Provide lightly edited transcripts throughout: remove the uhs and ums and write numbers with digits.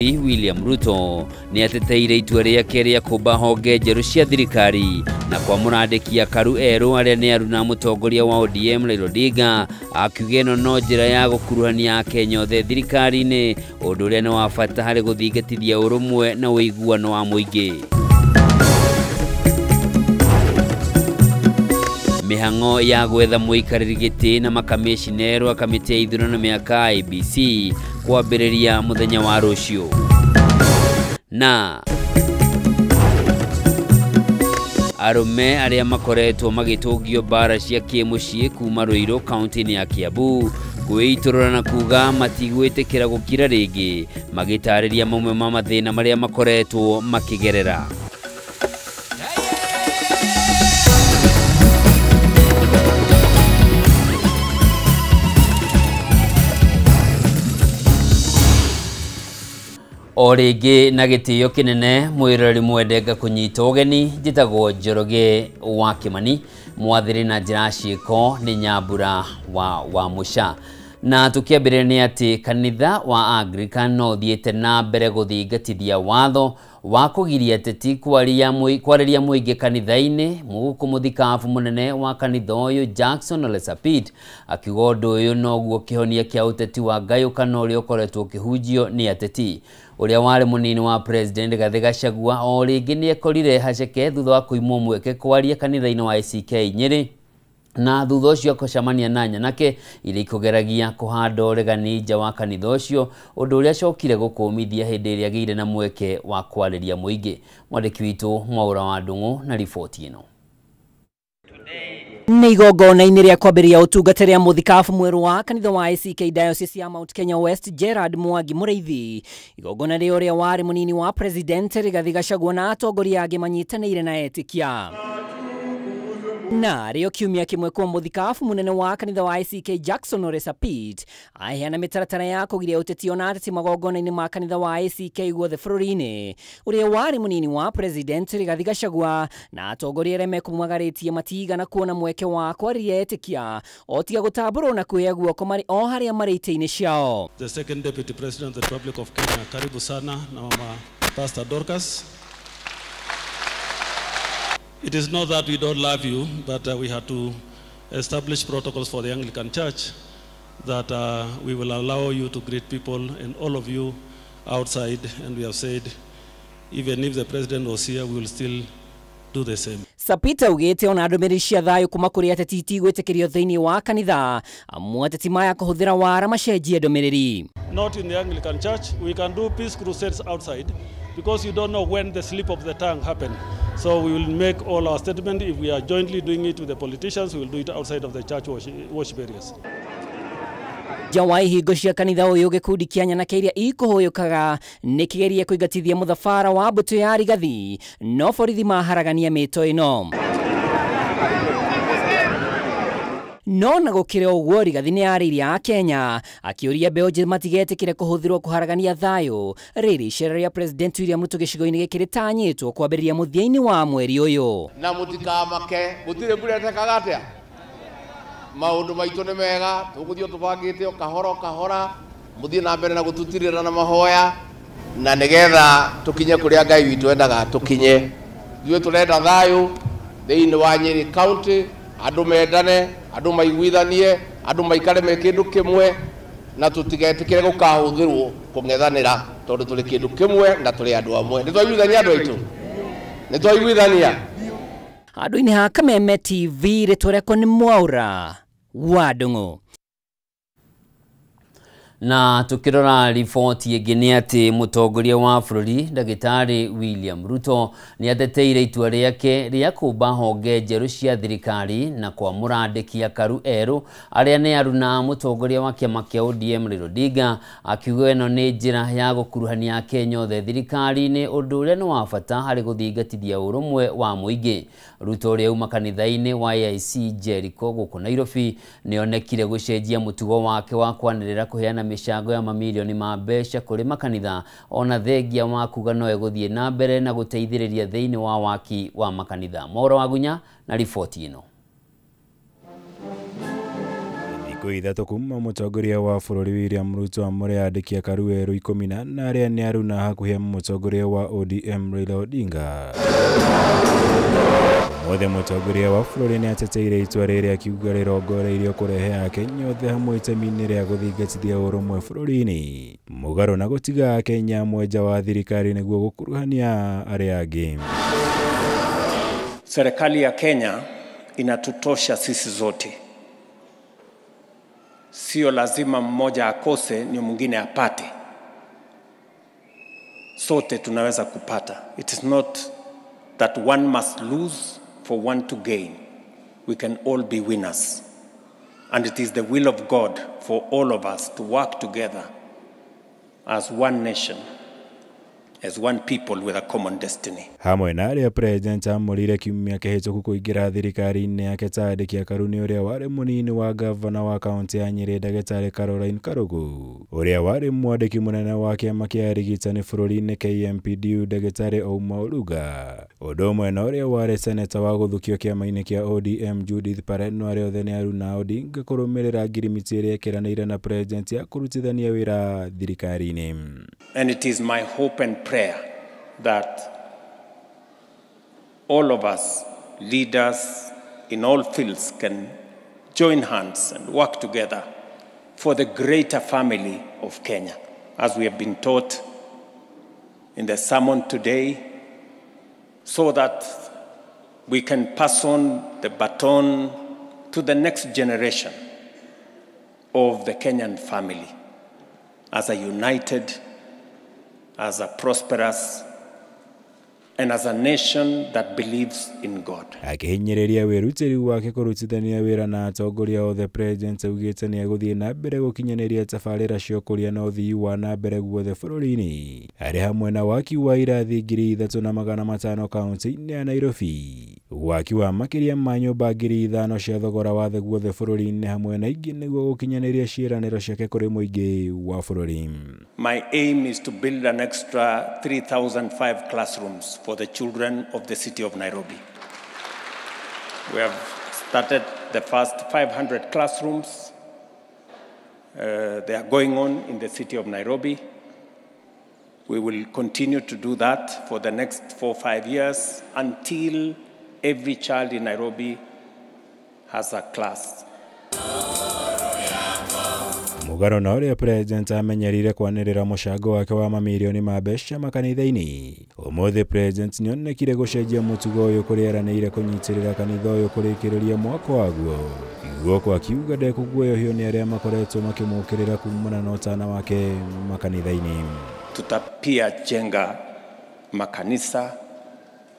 William Ruto ni ateteire itua rĩake rĩa kũmba honge njerũ cia thirikari na kwa mũrandĩkia karu erũ arĩa nĩ aruna mũtongoria wa ODM Raila Odinga akiuga ĩno no njĩra ya gũkuruhania Akenya othe thirikari-inĩ ũndũ ũrĩa nĩ wa bata harĩ gũthingatithia ũrũmwe na ũiguano wa mũingĩ. Mĩhang'o ya gwetha mũikarĩri gĩtĩ na makamĩcinero kamĩtĩ ya ithurano mĩaka IEBC kwambĩrĩria mũthenya wa rũciũ. Na arũme arĩa makoretwo magĩtũngio mbara cia kĩmũciĩ kuma Ruiru kaunti-inĩ ya Kiambu kwĩitũrũra na kuga matigwĩtĩkĩra gũkira rĩngĩ magĩtarĩria mamwe ma mathĩna marĩa makoretwo makĩgerera. O rĩngĩ na gĩtĩo kĩnene mwĩrori mwendenga kũnyita ũgeni njĩtagwo Njoroge wa Kĩmani mwathĩrĩ na njĩra ciĩko nĩ Nyambura wa Mũca. Na tũkĩambĩrĩria nĩ atĩ kanitha wa Anglican no thiĩte na mbere gũthingatithia watho wa kũgiria ateti kwarĩria mũingĩ kanitha-inĩ mũthikabu mũnene wa kanitha ũyũ Jackson Ole Sapit akiuga ũndũ ũyũ noguo kĩhonia kĩa ũteti wa ngayũkano ũrĩa ũkoretwo ũkĩhunjio nĩ ateti. Ũrĩa warĩ mũnini wa president Rigathi Gachagua o rĩngĩ nĩ ekorire haceke thutha wa kũimwo mweke kwaria kanitha-inĩ wa ACK Nyĩrĩ na thutha ũcio akũcemania na nyanake iria ikũgeragia kũhanda ũregani nja wa kanitha ũcio, ũndũ ũrĩa acokire gũkũmithia hĩndĩ ĩrĩa agĩire na mweke wa kwarĩria mũingĩ. Mwandĩki witũ Mwaura wa Ndung'u na riboti ĩno. Nĩ igongona-inĩ rĩa kwambĩrĩria ũtungatĩri wa mũthikabu mwerũ wa kanitha wa ACK Diocese ya Mount Kenya West Gerard Mwangi Mũrĩithi. Igongona rĩo ũrĩa warĩ mũnini wa president Rigathi Gachagua na atongoria angĩ manyitanĩire na etĩkia. Na rĩo kiumia kĩmwe kwa mũthikabu mũnene wa kanitha wa ACK Jackson Ole Sapit aheana mĩtaratara ya kũgiria ũteti ona ateti magongona-inĩ ma kanitha wa ACK guothe bũrũri-inĩ, ũrĩa warĩ mũnini wa president Rigathi Gachagua na atongoria arĩa mekũmagarĩtie matigana kuona mweke wa kwarĩria etĩkia o tiga gũtambũrwo na kuoya guoko marĩ o harĩa marĩ itĩ-inĩ ciao. The second deputy president of the Republic of Kenya, karibu sana na mama Pastor Dorcas. It is not that we don't love you, but we had to establish protocols for the Anglican Church that we will allow you to greet people and all of you outside, and we have said even if the president was here, we will still do the same. Sapit augĩte ona ndũmĩrĩri cia thayũ kuma kũrĩ ateti itigwĩtĩkĩrio thĩinĩ wa kanitha, amu ateti maya kũhũthĩra wara macenjie ndũmĩrĩri. Not in the Anglican Church. We can do peace crusades outside because you don't know when the slip of the tongue happened. So we will make all our statement. If we are jointly doing it with the politicians, we will do it outside of the church worship areas. Jawai hingo cia kanitha ũyũ gĩkundi kĩa nyanake iria ikũhũyũkaga nĩ kĩgerie kũingatithia mũthabara wa mbũtũ ya Rigathi, no borithi maharagania mĩto ĩno. No na gũkĩrĩ ũguo Rigathi nĩ arĩirie Akenya akĩũria mbeũ njĩthĩ matigetĩkĩre kũhũthĩrwo kũharagania thayũ rĩrĩ icera rĩa president William Ruto gĩcigo-inĩ gĩkĩ rĩtanyĩtwo kwambĩrĩria mũthia-inĩ wa mweri ũyũ. Na mũtikamake gũtirĩ mbura ĩtekaga atĩa, maũndũ maitũ nĩ mega, tũgũthiĩ tũbangĩte o kahora mũthiĩ na mbere na gũtutirĩra na mahoya na nĩgetha tũkinye kũrĩa Ngai witũ endaga tũkinye. Ithuĩ tũrenda thayũ thĩinĩ wa Nyĩrĩ county, andũ mendane, andũ maiguithanie, andũ maikare me kĩndũ kĩmwe na tũtigetĩkĩre gũkahũthĩrwo kũng'ethanĩra tondũ tũrĩ kĩndũ kĩmwe na tũrĩ andũ amwe. Nĩ twaiguithania andũ aitũ? Nĩ twaiguithania? Handũ-inĩ ha Kameme TV rĩtũreko nĩ Mwaura wa Ndung'u. Na tukirora riboti ĩngĩ nĩ atĩ mũtongoria wa bũrũri ndagĩtarĩ William Ruto nĩ ateteire itua rĩake rĩa kũmba honge njerũ cia thirikari na kwa mũrandĩkia karu erũ arĩa nĩ aruna mũtongoria wa kĩama kĩa ODM Raila Odinga, akiuga ĩno nĩ njĩra ya gũkuruhania Akenya othe thirikari-inĩ, ũndũ ũrĩa nĩ wa bata harĩ gũthingatithia ũrũmwe wa mũingĩ. Ruto ũrĩa uma kanitha-inĩ wa AIC Jericho gũkũ Nairobi nĩ onekire gũcenjia mũtugo wake wa kwanĩrĩra kũheana mĩcango ya mamilioni ma mbeca kũrĩ makanitha, ona thengia wa kuga no egũthiĩ na mbere na gũteithĩrĩria thĩinĩ wa waki wa makanitha. Mwaura wa Gunya na riboti ĩno. Thikũ ithatũ kuma mũtongoria wa bũrũri William Ruto amũre andĩki a Karueru 10 na arĩa nĩ aruna hakuhĩ mũtongoria wa ODM Raila Odinga. Mũthenya mũtongoria wa bũrũri nĩ ateteire itua rĩrĩa akiuga rĩrongoreirio kũrehe Akenya othe hamwe itemi-inĩ rĩa gũthingatithia ũrũmwe bũrũri-inĩ, mũgarũ na gũtiga Akenya mwenja wa thirikari nĩguo gũkuruhania arĩa angĩ. Serikali ya Kenya inatutosha sisi zote. Sio lazima mmoja akose ni mwingine apate. Sote tunaweza kupata. It is not that one must lose for one to gain. We can all be winners. And it is the will of God for all of us to work together as one nation, as one people with a common destiny. Hamwe na arĩa president amũrire kiumia kĩhĩtũku kũingĩra thirikari-inĩ yake ta andĩki a Karuni ũrĩa warĩ mũnini wa gavana wa kaunti ya Nyĩrĩ Ndagĩtarĩ Caroline Karugu, ũrĩa warĩ mwandĩki mũnene wa kĩama kĩa arigitani bũrũri-inĩ KMPDU Ndagĩtarĩ Ouma Oluga, ũndũ ũmwe na ũrĩa warĩ seneta wa gũthukio kĩama-inĩ kĩa ODM Judith Pareno, arĩa othe nĩ aruna Odinga kũrũmĩrĩra ngirimiti ĩrĩa ĩkĩranĩire na president ya kũrutithania wĩra thirikari-inĩ. And it is my hope and prayer that all of us, leaders in all fields, can join hands and work together for the greater family of Kenya, as we have been taught in the sermon today, so that we can pass on the baton to the next generation of the Kenyan family as a united, as a prosperous, and as a nation that believes in God. Akihinyĩrĩria wĩrutĩri wake kũrutithania wĩra na atongoria othe, president augĩte nĩ egũthiĩ na mbere gũkinyanĩria tabarĩra cia ũkũria na ũthii wa na mbere guothe bũrũri-inĩ, arĩ hamwe na waki wa irathi 3,500 kaunti-inĩ ya Nairobi, waki wa makĩria ma nyũmba 5,000 cia thogora wa thĩ guothe bũrũri-inĩ hamwe na ingĩ nĩguo gũkinyanĩria ciĩranĩro ciake kũrĩ mũingĩ wa bũrũri. My aim is to build an extra 3,005 classrooms for the children of the city of Nairobi. We have started the first 500 classrooms. They are going on in the city of Nairobi. We will continue to do that for the next 4 or 5 years until every child in Nairobi has a class. Mũgarũ na ũrĩa president amenyerire kwanĩrĩra mũcango wake wa mamirioni ma mbeca makanitha-inĩ, ũmũthĩ president nĩ onekire gũcenjia mũtugo ũyũ kũrĩa eranĩire kũnyitĩrĩra kanitha ũyũ kũrĩkĩrĩria mwaka waguo, guoko akiuga ndekũguoyohio nĩ arĩa makoretwo makĩmũkĩrĩra kumana na ũtana wake makanitha-inĩ. Tutapia jenga makanisa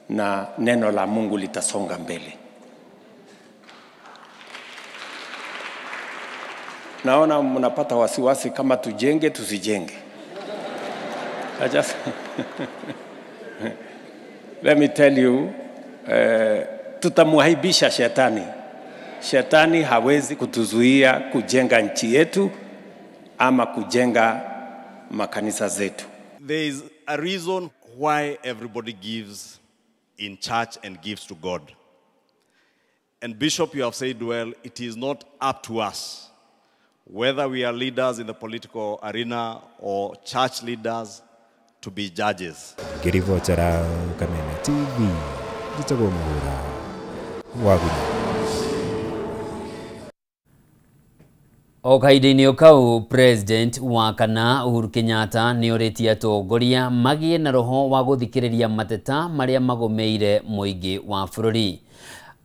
na neno la Mungu litasonga mbele. Naona mnapata wasiwasi kama tujenge tusijenge. Let me tell you, tutamuhaibisha shetani. Shetani hawezi kutuzuia kujenga nchi yetu ama kujenga makanisa zetu. There is a reason why everybody gives in church and gives to God. And Bishop, you have said well, it is not up to us, whether we are leaders in the political arena or church leaders, to be judges. Kirivotera Kameme TV, Jitago Muhura, Wagunya. O kahinda-inĩ o kau, president wa kana Uhuru Kenyatta nĩ orĩtie atongoria magĩe na roho wa gũthikĩrĩria mateta marĩa magomeire mũingĩ wa bũrũri.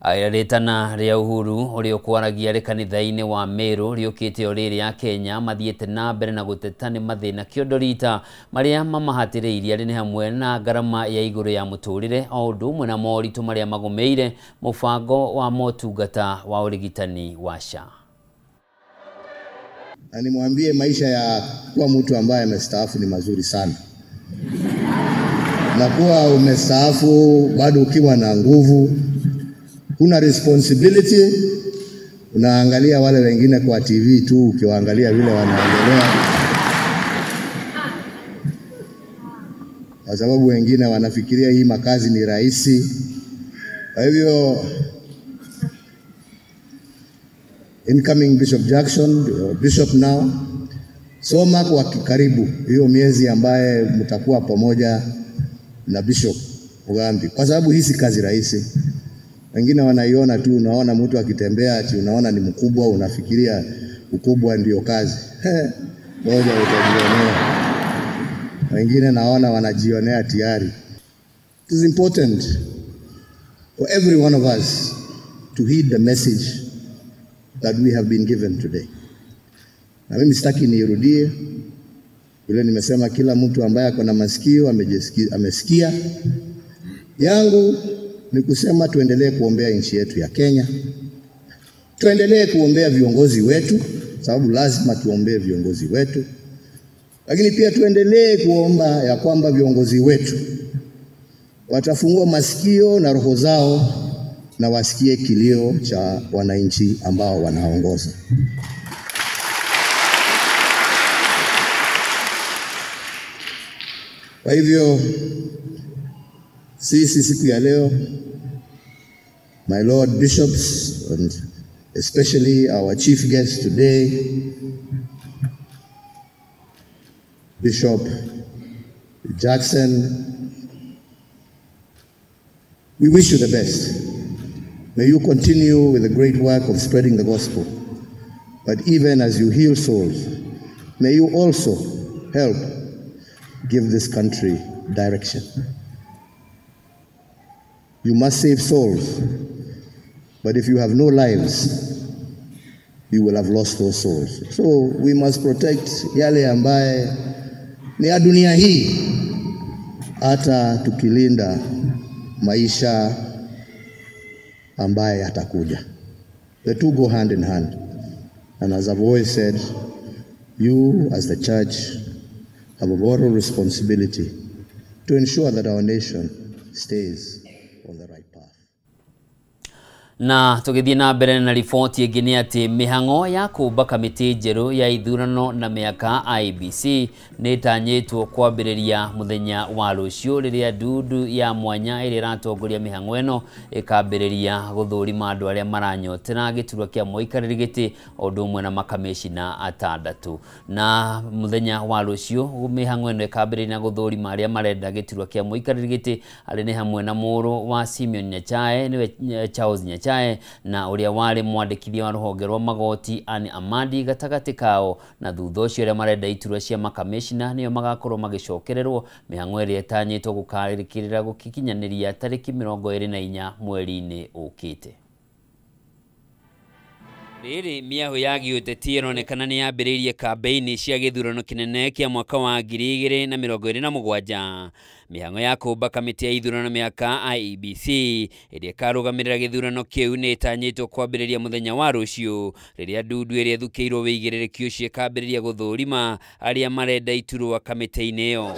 Rĩtana rĩa Uhuru ũrĩa ũkwaragia rĩ kanitha-inĩ wa Meru rĩũkĩte o rĩrĩ ya Kenya mathiĩte na mbere na gũteta nĩ mathĩna kĩondo rita marĩa mamahatĩrĩirie arĩ nĩ hamwe na ngarama ya igũrũ ya mũtũrĩre o ũndũ ũmwe na moritũ marĩa magomeire mũbango wa motungata wa ũrigitani wa SHA. Na nimwambie maisha ya kuwa mtu ambaye amestaafu ni mazuri sana. Na kuwa umestaafu bado ukiwa na nguvu, kuna responsibility, unaangalia wale wengine kwa TV tu ukiwaangalia vile wanaendelea. Kwa sababu wengine wanafikiria hii makazi ni rahisi. Kwa hivyo incoming Bishop Jackson, Bishop now, soma kwa karibu hiyo miezi ambaye mtakuwa pamoja na Bishop Mugambi, kwa sababu hii si kazi rahisi. Wengine wanaiona tu, unaona mtu akitembea ati unaona ni mkubwa, unafikiria ukubwa ndio kazi. Ngoja utajionea. Wengine naona wanajionea tayari. It is important for every one of us to heed the message that we have been given today. Na mimi sitaki niirudie. Vile nimesema kila mtu ambaye ako na masikio amesikia. Yangu ni kusema tuendelee kuombea nchi yetu ya Kenya. Tuendelee kuombea viongozi wetu, sababu lazima tuombee viongozi wetu. Lakini pia tuendelee kuomba ya kwamba viongozi wetu watafungua masikio na roho zao na wasikie kilio cha wananchi ambao wanaongoza. Kwa hivyo sisi siku ya leo, my Lord Bishops and especially our chief guest today, Bishop Jackson, we wish you the best. May you continue with the great work of spreading the gospel. But even as you heal souls, may you also help give this country direction. You must save souls, but if you have no lives, you will have lost those souls. So we must protect yale ambaye ni ya dunia hii, hata tukilinda maisha ambaye yatakuja. The two go hand in hand. And as I've always said, you as the church have a moral responsibility to ensure that our nation stays on the right path. Na tugithie na mbere na riboti ĩngĩ nĩ atĩ mĩhang'o ya kũmba kamĩtĩ njerũ ya ithurano na mĩaka IEBC nĩ ĩtanyĩtwo kwambĩrĩria mũthenya wa rũciũ rĩrĩa ndundu ya mwanya ĩrĩa ĩratongoria mĩhang'o ĩno ĩkambĩrĩria gũthũrima andũ arĩa maranyotera gĩturwa kĩa mũikarĩri gĩtĩ o ũndũ ũmwe na makamĩcina atandatũ. Na mũthenya wa rũciũ mĩhang'o ĩno ĩkambĩrĩria na gũthũrima arĩa marenda gĩturwa kĩa mũikarĩri gĩtĩ arĩ nĩ hamwe na mũrũ wa Simeon Nyachae nĩwe Charles Nyachae na uria wari mwandikithia wa ruhonge rwa magoti Anne Amadi gatagati kao na thutha ucio aria marenda iturwa cia makamishina niyo magakorwo magicokererwo mihang'o iria itanyitwo gukarikirira gukikinyaniria tariki 24 mweri-ini ukite. Riri miaho ya giũteti ĩronekana nĩ yambĩrĩirie kambeini cia gĩthurano kĩnene kĩa mwaka wa 2027. Mĩhang'o ya kũmba kamĩtĩ ya ithurano mĩaka IEBC ĩrĩa ĩkarũgamĩrĩra gĩthurano kĩu nĩ ĩtanyĩtwo kwambĩrĩria mũthenya wa rũciũ rĩrĩa ndundu ĩrĩa ĩthukĩirwo wĩigĩrĩrĩki ũcio ĩkambĩrĩria gũthũrima arĩa marenda iturwa kamĩtĩ-inĩ ĩyo.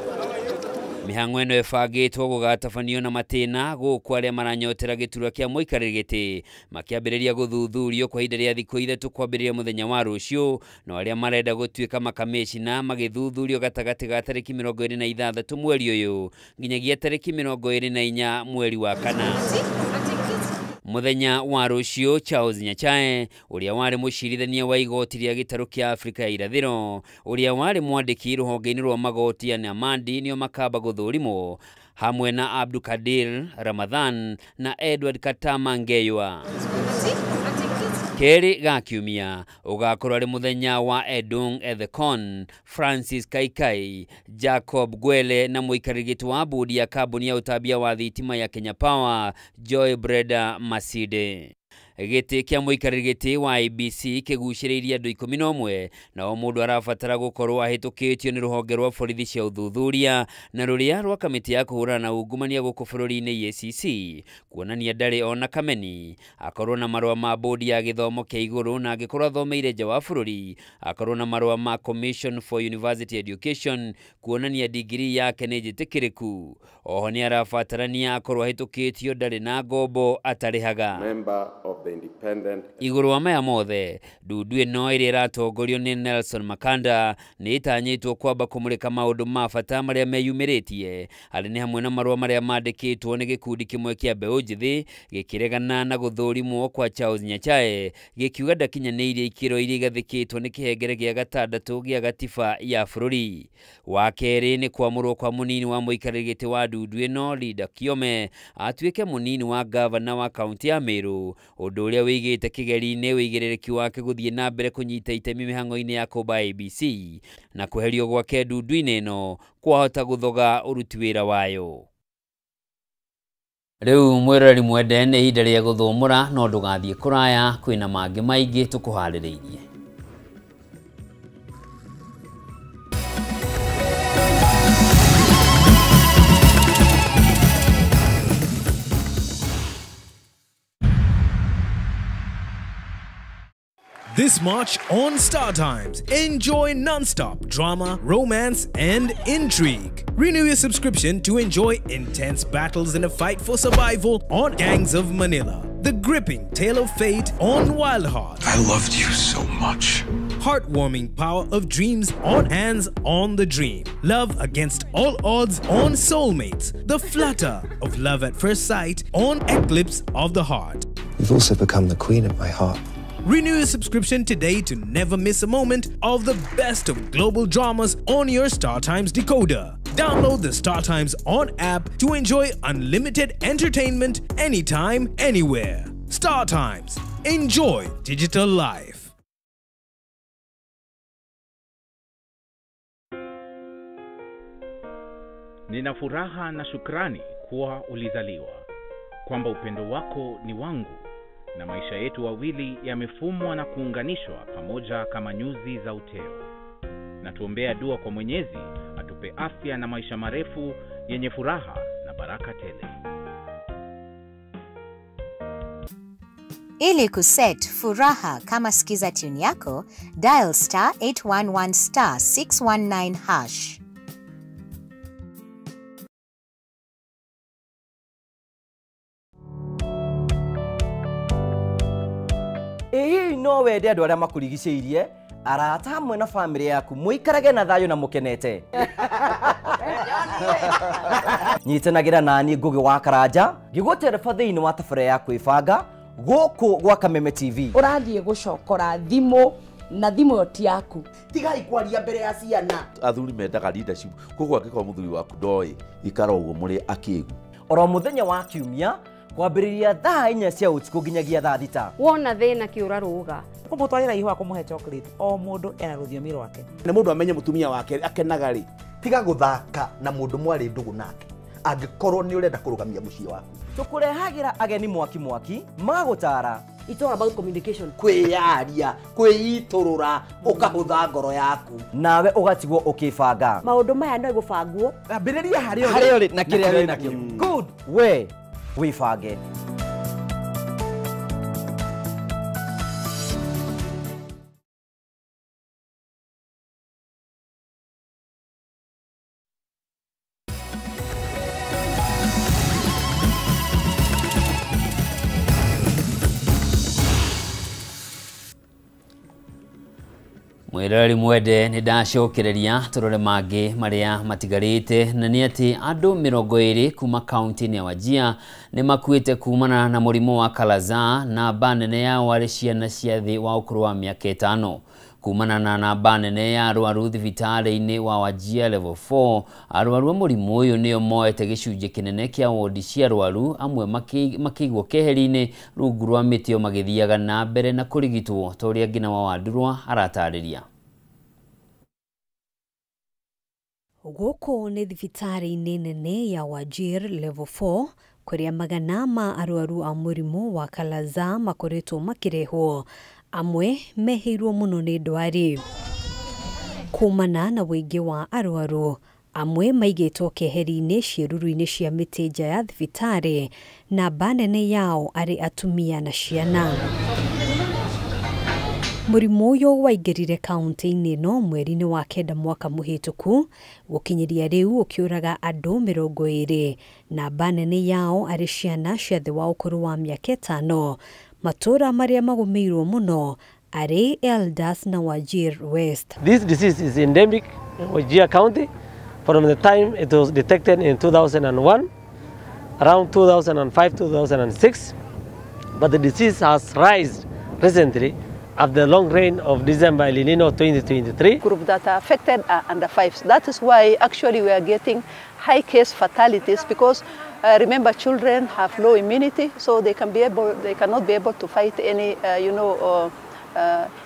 Mĩhang'o ĩno ĩbangĩtwo gũgatabanio na matĩna gũkũ arĩa maranyotera gĩturwa kĩa mũikarĩri gĩtĩ makĩambĩrĩria gũthuthurio kwa ihinda rĩa thikũ 3 kwambĩrĩria mũthenya wa rũciũ, na arĩa marenda gũtuĩka makamĩcina magĩthuthurio gatagatĩ ga tarĩki 26 mweri ũyũ nginyagia tarĩki 24 mweri wa kana. Muthenya wa rũciũ Charles Nyachae uria wari mũcirithania wa igoti rĩa gĩtarũ kĩa Afrika ya irathĩro uria wari mwandĩki rũhonge-inĩ rwa magoti Anne Amadi nĩo makamba gũthũrimwo hamwe na Abdulkadir Ramadhan na Edward Katama Ngeywa. Keri ga kiumia ugakorwo ari muthenya wa Edung Ethekon, Francis Kaikai, Jacob Gwele na mũikarĩri gĩtĩ wa bodi ya kambuni ya ũtambia wa thitima ya Kenya Power Joy Breda Maside. Gĩtĩ kĩa mũikarĩri gĩtĩ wa IEBC kĩgucĩrĩirie andũ 11 na o mũndũ arabatara gũkorwo ahĩtũkĩtio nĩ rũhonge rwa borithi cia ũthuthuria na rũrĩa rwa kamĩtĩ ya kũhũrana na ungumania gũkũ bũrũri-inĩ EACC kuonania ndarĩ ona kameni, akorwo na marũa ma bodi ya gĩthomo kĩa igũrũ na angĩkorwo athomeire nja wa bũrũri, akorwo na marũa ma Commission for University Education kuonania degree yake nĩ njĩtĩkĩrĩku. Oho nĩ arabatarania akorwo ahĩtũkĩtio ndarĩ na ngombo atarĩhaga. Member of the independent. Iguru wa maya mothe ndudu ino iri ratongorio ni Nelson Makanda ni itanyitwo kwamba kumurika maundu ma bata maria meyumiritie ari ni hamwe na marua maria mandikitwo ni gikundi kimwe kia mbeũ njithi gikiregana na guthurimwo kwa Charles Nyachae gikiuga ndakinyaniire ikiro iria igathikitwo ni kihengere gia gatandatu gia gatiba ya bururi. Wa keri ni kwamurwo kwa munini wa muikarĩri gĩtĩ wa ndudu ino Linda Kiome atuĩke munini wa gavana wa kaunti ya Meru, undu uria wigite kigeri-ini wigirĩrĩki wake guthie na mbere kunyita itemi mihango-ini ya kũmba ABC na kuherio gwake ndudu-ini ino kwahota guthoga uruti wira wayo. Riu mwirori mwende ni ihinda rĩa guthumura no ndugathie kuraya kwina mangi maingi tukuharĩrĩirie. This March on Star Times, enjoy non-stop drama, romance, and intrigue. Renew your subscription to enjoy intense battles in a fight for survival on Gangs of Manila. The gripping tale of fate on Wild Heart. I loved you so much. Heartwarming power of dreams on Hands on the Dream. Love against all odds on Soulmates. The flutter of love at first sight on Eclipse of the Heart. You've also become the queen of my heart. Renew your subscription today to never miss a moment of the best of global dramas on your Star Times decoder. Download the Star Times On app to enjoy unlimited entertainment anytime, anywhere. Star Times. Enjoy digital life. Nina furaha na shukrani kuwa ulizaliwa, kwamba upendo wako ni wangu, na maisha yetu wawili yamefumwa na kuunganishwa pamoja kama nyuzi za uteo. Na tuombea dua kwa Mwenyezi atupe afya na maisha marefu yenye furaha na baraka tele. Ili kuset furaha kama sikiza tune yako, dial star 811 star 619 hash. No wende andu aria makurigicĩirie arata hamwe na family yaku muikarage na thayo na mukenete. Nyitanagira nani Ngugi wa Karanja ngigutereba thiini wa tabara ya kwibanga guku gwa Kameme TV. Urathie gucokora thimu na thimu ti yaku. Tigai kwaria mbere ya ciana. Athuri mendaga leadership. Koguo angĩkorwo muthuri waku ndoi ikara ũguo muri akigu. Oro muthenya wa kiumia kwambĩrĩria thaa 4 cia ũtukũ nginyagia thaa 6. Wona thĩna kĩũra rũga. Kumutwarira ihu akumuhe chocolate o mundu ena rũthiomi rwake. Na mundu amenye mutumia wake akenaga ri. Tiga guthaka na mundu mwari ndugu nake. Angĩkorwo ni urenda kũrũgamia muciĩ waku. Tukurehagira ageni mwaki magagutara. It's all about communication. Kwiyaria, kwiiturura, ukahutha ngoro yaku. Nawe ugatigwo ukibanga. Maundu maya no igubangwo. Ambĩrĩria harĩa uri na kĩrĩa wĩ nakĩo. Good. We wibange. Mwirori mwende ni ndacokereria turore mangi maria matigarite na ni ati andu 20 kuma kaunti ya Wajir ni makuite kumana na murimo wa kalaza na banene yao wari ciana cia thi wa ukuru wa miaka 5 kumana na namba nene ya arwaru thibitari-ini wa Wajir level 4. Arwaru murimu uyu nio moete gicunje kinene kia wodi cia arwaru amwe makigwo keheri-ini rungu rwa mitio magithiaga na mbere na kurigitwo toria ngina wa Wandurwa aratariria. Guku ni thibitari-ini nene ya Wajir level 4 kuria magana ma arwaru a murimu wa kalaza makoretwo makirehwo, amwe mehirwo muno ni ndwari. Kumana na wingi wa arwaru, amwe maigitwo keheri-ini ciĩruru-ini cia mĩtĩ nja ya thibitari na banene yao ari atumia na ciana. Murimu uyu waingirire kaunti-ini no mweri-ini wa kenda mwaka muhituku, gukinyiria riu ukiuraga andu 20 na banene yao ari ciana cia thi wa ukuru wa miaka 5. matura maria magumirwo muno ari Eldas na Wajir West. This disease is endemic in Wajir County from the time it was detected in 2001, around 2005-2006, but the disease has risen recently after the long rain of December El Nino 2023. Group that are affected are under 5. That is why actually we are getting high case fatalities because remember children have low immunity, so they cannot be able to fight any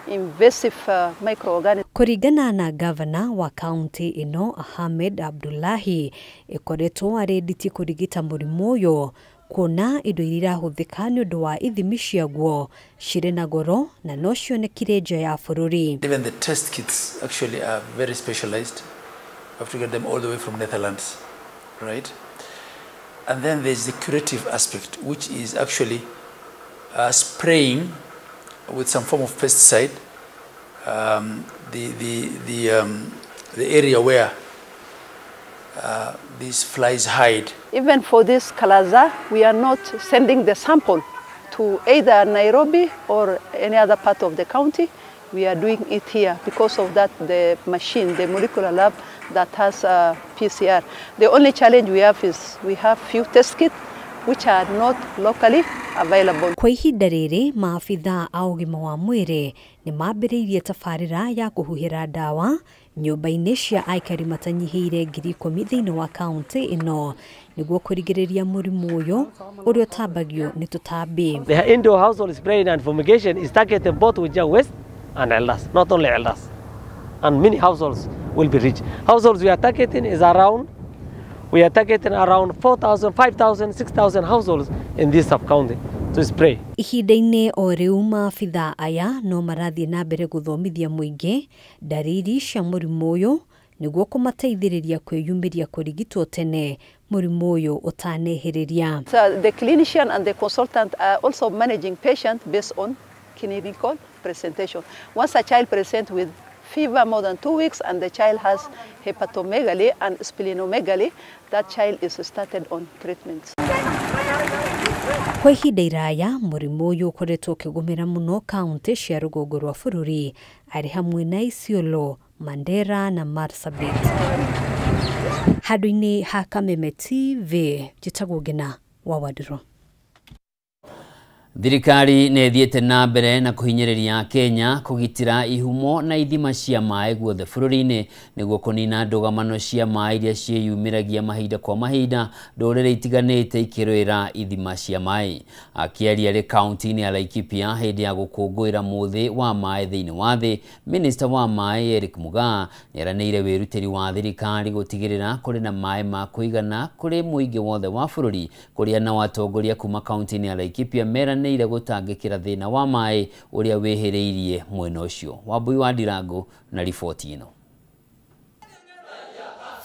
invasive microorganisms. Kurigana na gavana wa county ino Ahmed Abdullahi ikoretwo arenditi kurigita murimu uyu kuona indo irira huthika ni undu wa ithimi ciaguo cire na goro na no cionekire nja ya bururi. Even the test kits actually are very specialized. You have to get them all the way from Netherlands, right? And then there's the curative aspect, which is actually spraying with some form of pesticide the area where these flies hide. Even for this Kalaza, we are not sending the sample to either Nairobi or any other part of the county. We are doing it here because of that the machine, the molecular lab that has PCR. The only challenge we have is we have few test kits which are not locally available. Kwa ihinda riri maafitha a ugima wa mwiri ni mambiriirie tabarira ya kuhuhira dawa nyumba-ini cia aikari matanyihiire 10,000 thiini wa county ino niguo kurigiriria murimu uyu uria utambagio ni tutambi. The indoor household spraying and fumigation is targeted both Wajir West and Eldas, not only Eldas, and many households will be reached. Households we are targeting is around 4,000, 5,000, 6,000 households in this sub-county to spray. Ihinda-ini o riu maabitha aya no marathie na mbere guthomithia muingi dariri cia murimu uyu niguo kumateithiriria kwiyumiria kurigitwo tene murimu uyu utanehiriria. The clinician and the consultant are also managing patient based on clinical presentation. Once a child presents with fever more than 2 weeks and the child has hepatomegaly and splenomegaly, that child is started on treatments. Kwa ihinda iraya murimu uyu ukoretwo ukigumira muno kaunti cia rugongo rwa bururi ari hamwe na Isiolo, Mandera na Marsabit. Handu-ini ha Kameme TV njitagwo Ngina wa Wadiro. Thirikari nĩ ĩthiĩte na mbere na kũhinyĩrĩria Kenya kũgitĩra ihumo na ithima cia maĩ guothe bũrũri-inĩ nĩguo kũnina ndũgamano cia maĩ iria ciĩyumĩragia mahinda kwa mahinda ndũrĩrĩ itiganĩte ikĩrũĩra ithima cia maĩ. Akĩaria arĩ kaunti-inĩ ya Laikipia hĩndĩ ya gũkũngũĩra mũthĩ wa maĩ thĩinĩ wa thĩ, Minister wa maĩ Eric Mugaa nĩeranĩire wĩrutĩri wa thirikari gũtigĩrĩra kũrĩ na maĩ ma kũigana kũrĩ mũingĩ wothe wa bũrũri, kũrĩa na atongoria kuma kaunti-inĩ ya Laikipia meranĩire gũtangĩkĩra thĩna wa maĩ ũrĩa wĩhĩrĩirie mwena ũcio. Wambui wa Ndirango na riboti ĩno.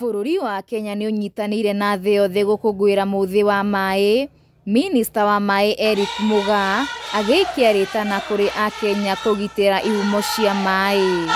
Bũrũri wa Kenya nĩ ũnyitanĩire na thĩ yothe gũkũngũĩra mũthĩ wa maĩ. Minister wa maĩ Eric Mugaa agĩikia rĩtana kũrĩ Akenya kũgitĩra ihumo cia maĩ.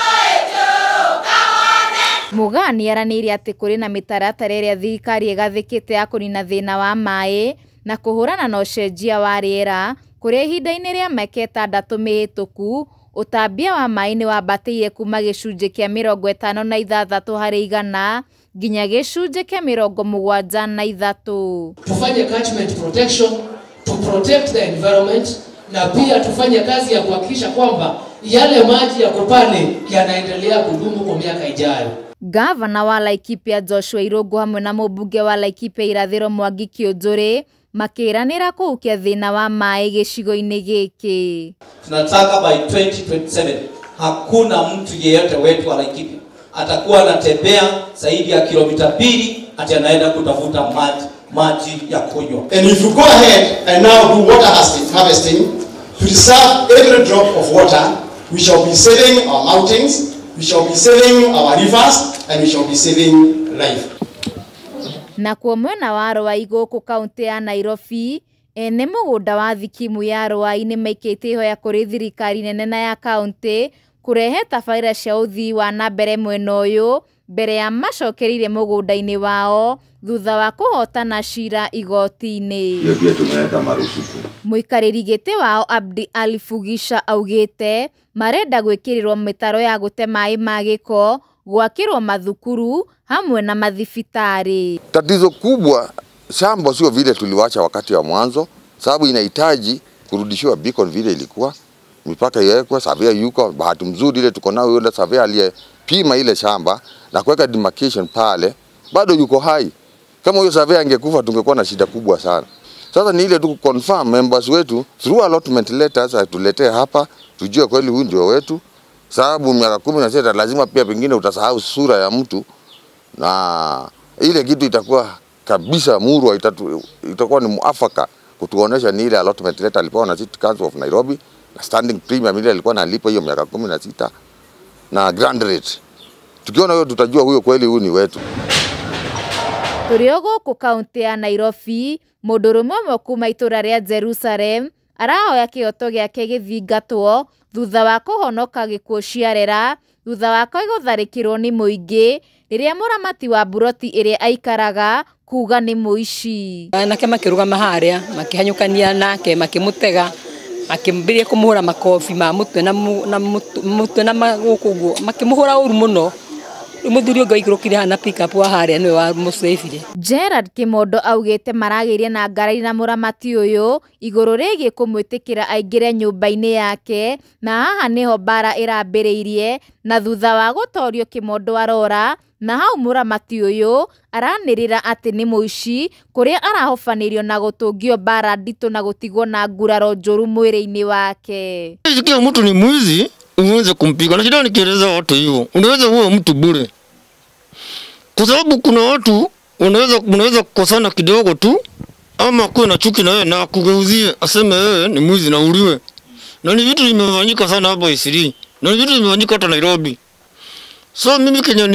Mugaa nĩaranĩire atĩ kũrĩ na mĩtaratara ĩrĩa thirikari ĩgathĩkĩte ya kũnina thĩna wa maĩ na kũhũrana na ũcenjia wa rĩera kũrĩa ihinda-inĩ rĩa mĩaka 6 mĩhĩtũku ũtambia wa maĩ nĩ wambatĩire kuma gĩcunjĩ kĩa 56 harĩ igana nginya gĩcunjĩ kĩa 73. Tufanye catchment protection, to protect the environment na pia tufanye kazi ya kuhakikisha kwamba yale maji yako pale yanaendelea kudumu kwa miaka ijayo. Gavana wa Laikipia Joshua Irungu hamwe na mũmbunge wa Laikipia Irathĩro Mwangi Kĩũnjũrĩ makĩranĩra kũhukia thĩna wa maĩ gĩcigo-inĩ gĩkĩ. Tunataka by 2027 hakuna mtu yeyote wetu wa Laikipia atakuwa anatembea zaidi ya kilomita 2 ati anaenda kutafuta maji ya kunywa. And if you go ahead and now do water harvesting to reserve every drop of water, we shall be saving our mountains, we shall be saving our rivers, and we shall be saving life. Na kwa mwena wa Arũa gũkũ kaunti ya Nairobi, ene mũgũnda wa thikimu ya Arũa nĩ maikĩte ihoya kũrĩ thirikari nene na ya kaunti kũrehe tabarĩra cia ũthii wa na mbere mwena ũyũ mbere ya macokerire mũgũnda-inĩ wao thutha wa kũhotana cira igoti-inĩ. Hiyo pia tumeweka marufuku. Muikarĩri gĩtĩ wao Abdi Ali Fugisha augĩte marenda gwĩkĩrĩrwo mĩtaro ya gũte maĩ ma gĩko, gwakĩrwo mathukuru hamwe na mathibitarĩ. Tatizo kubwa shamba sio vile tuliwacha wakati wa mwanzo, sababu inahitaji kurudishiwa beacon vile ilikuwa, mipaka iwekwe, surveyor yuko, bahati mzuri ile tuko nao yule surveyor aliyepima ile shamba na kuweka demarcation pale, bado yuko hai. Kama huyo surveyor angekufa tungekuwa na shida kubwa sana. Sasa ni ile tu confirm members wetu through allotment letters atuletee hapa, tujue kweli huyu ndio wetu. Sababu miaka 16 lazima pia pengine utasahau sura ya mtu, na ile kitu itakuwa kabisa murwa, itakuwa ni muafaka kutuonesha ni ile allotment letter alipewa na City Council of Nairobi na standing premium ile alikuwa analipa hiyo miaka 16 na grand rate. Tukiona hiyo tutajua huyo kweli huyu ni wetu. Turiogo ku kaunti ya Nairobi, mũndũrũme ũmwe kuma itũra rĩa Jerusalem arahoya kĩoto gĩake gĩthingatwo thutha wa kũhonoka gĩkuũ ciarera thutha wa gũtharĩkĩrwo nĩ mũingĩ rĩrĩa mũramati wa buroti ĩrĩa aikaraga kuga nĩ mũici. Anake makĩrũgama harĩa makĩhanyũkania nake makĩmũtega makĩmbirie kũmũhũra makobi ma mũtwe na magũkũ makĩmũhũra ũru mũno. Mũthuri ũngĩ aikũrũkire hana pick up wa harĩa nĩwe wa mũcebire. Gerard Kimondo augĩte maragĩire na ngarari na mũramati ũyũ igũrũ rĩgiĩ kũmwĩtĩkĩra aingĩre nyũmba-inĩ yake, na haha nĩho bara ĩrambĩrĩirie na thutha wa gũtorio Kimondo arora, na hau mũramati ũyũ aranĩrĩra atĩ nĩ mũici kũrĩa arahobanĩrio na gũtũngio bara nditũ na gũtigwo na nguraro njũru mwĩrĩ-inĩ wake. Ikiwa mtu ni mwizi uweze kumpiga, na shida nikieleza watu hiyo unaweza uwe mtu bure, kwa sababu kuna watu unaweza kukosana kidogo tu ama kuwe na chuki na wewe na kugeuzie aseme wewe ni mwizi na uliwe. Na ni vitu vimefanyika sana hapa Isiri, na ni vitu vimefanyika hata Nairobi. So mimi Kenya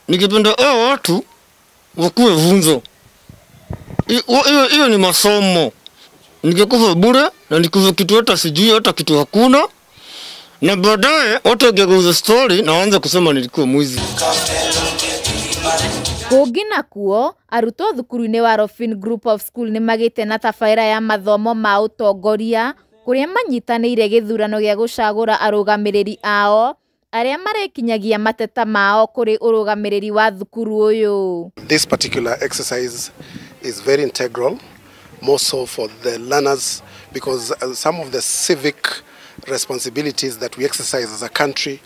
ningependa hao watu wakuwe vunzo. Hiyo ni masomo. Ningekufa bure na nikufa kitu hata sijui hata kitu hakuna, na baadaye watu wageuza story na waanze kusema nilikuwa mwizi. Kũngĩ nakuo arutwo thukuru-inĩ wa Rofin Group of School nĩ magĩte na tabarĩra ya mathomo ma ũtongoria kũrĩa manyitanĩire gĩthurano gĩa gũcagũra arũgamĩrĩri ao arĩa marekinyagia mateta mao kũrĩ ũrũgamĩrĩri wa thukuru ũyũ. This particular exercise is very integral, more so for the learners, because some of the civic responsibilities that we exercise as a country